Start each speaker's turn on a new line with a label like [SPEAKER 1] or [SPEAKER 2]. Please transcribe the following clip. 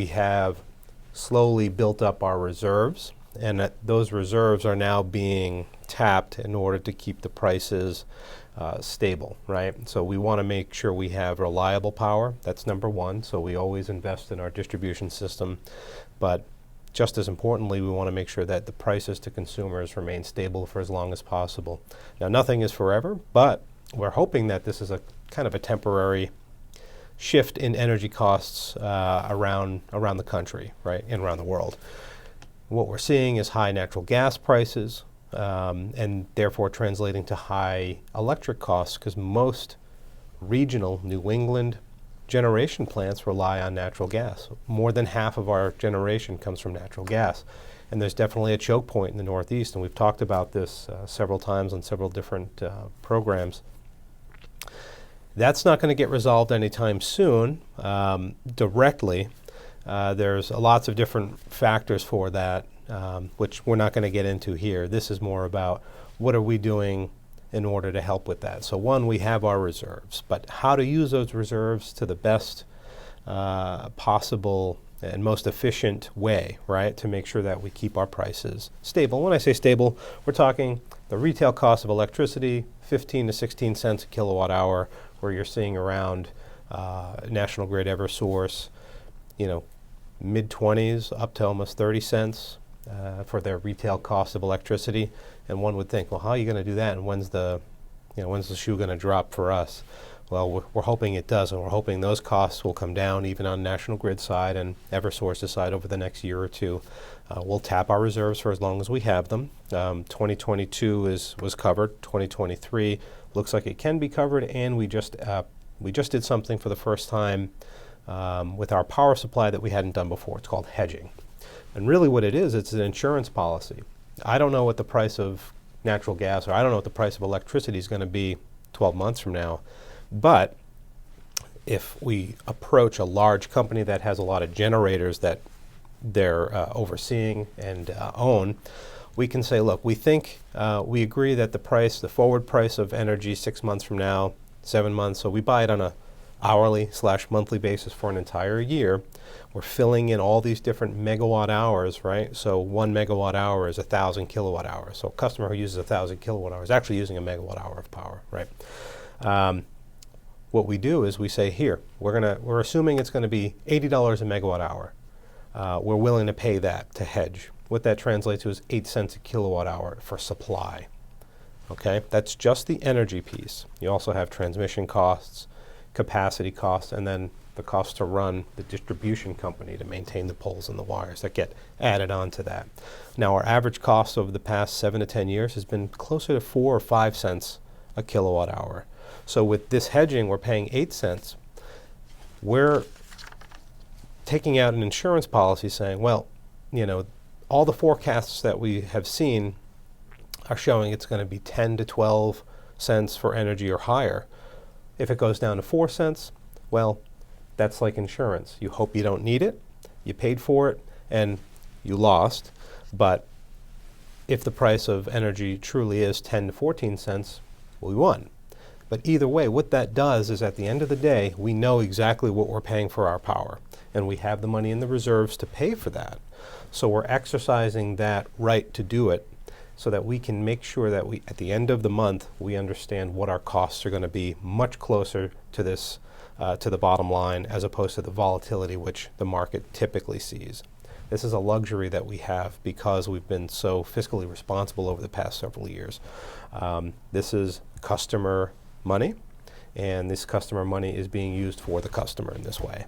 [SPEAKER 1] We have slowly built up our reserves, and those reserves are now being tapped in order to keep the prices stable, right? So we want to make sure we have reliable power. That's number one. So we always invest in our distribution system. But just as importantly, we want to make sure that the prices to consumers remain stable for as long as possible. Now, nothing is forever, but we're hoping that this is a kind of a temporary shift in energy costs around the country, right, and around the world. What we're seeing is high natural gas prices, and therefore translating to high electric costs, because most regional New England generation plants rely on natural gas. More than half of our generation comes from natural gas. And there's definitely a choke point in the Northeast, and we've talked about this several times on several different programs. That's not going to get resolved anytime soon directly. There's lots of different factors for that, which we're not going to get into here. This is more about what are we doing in order to help with that. So one, we have our reserves, but how to use those reserves to the best possible and most efficient way, right, to make sure that we keep our prices stable. When I say stable, we're talking the retail cost of electricity, 15 to 16 cents a kilowatt hour, where you're seeing around National Grid, Eversource, mid-20s up to almost 30 cents for their retail cost of electricity. And one would think, well, how are you going to do that? And when's the shoe going to drop for us? Well, we're hoping it does, and we're hoping those costs will come down even on National Grid side and Eversource's side over the next year or two. We'll tap our reserves for as long as we have them. 2022 was covered. 2023 looks like it can be covered, and we just did something for the first time with our power supply that we hadn't done before. It's called hedging. And really what it is, it's an insurance policy. I don't know what the price of natural gas, or I don't know what the price of electricity is going to be 12 months from now. But if we approach a large company that has a lot of generators that they're overseeing and own, we can say, look, we think, we agree that the forward price of energy 6 months from now, 7 months, so we buy it on a hourly/monthly basis for an entire year. We're filling in all these different megawatt hours, right? So 1 megawatt hour is 1,000 kilowatt hours. So a customer who uses 1,000 kilowatt hours is actually using a megawatt hour of power, right? What we do is we say, here, we're assuming it's going to be $80 a megawatt hour. We're willing to pay that to hedge. What that translates to is 8 cents a kilowatt hour for supply. Okay, that's just the energy piece. You also have transmission costs, capacity costs, and then the cost to run the distribution company to maintain the poles and the wires that get added on to that. Now, our average cost over the past 7 to 10 years has been closer to 4 or 5 cents a kilowatt hour. So with this hedging, we're paying 8 cents. We're taking out an insurance policy saying, well, all the forecasts that we have seen are showing it's going to be 10 to 12 cents for energy or higher. If it goes down to 4 cents, well, that's like insurance. You hope you don't need it, you paid for it, and you lost. But if the price of energy truly is 10 to 14 cents, we won. But either way, what that does is at the end of the day, we know exactly what we're paying for our power, and we have the money in the reserves to pay for that. So we're exercising that right to do it so that we can make sure that at the end of the month, we understand what our costs are going to be much closer to this, to the bottom line, as opposed to the volatility which the market typically sees. This is a luxury that we have because we've been so fiscally responsible over the past several years. This is customer money, and this customer money is being used for the customer in this way.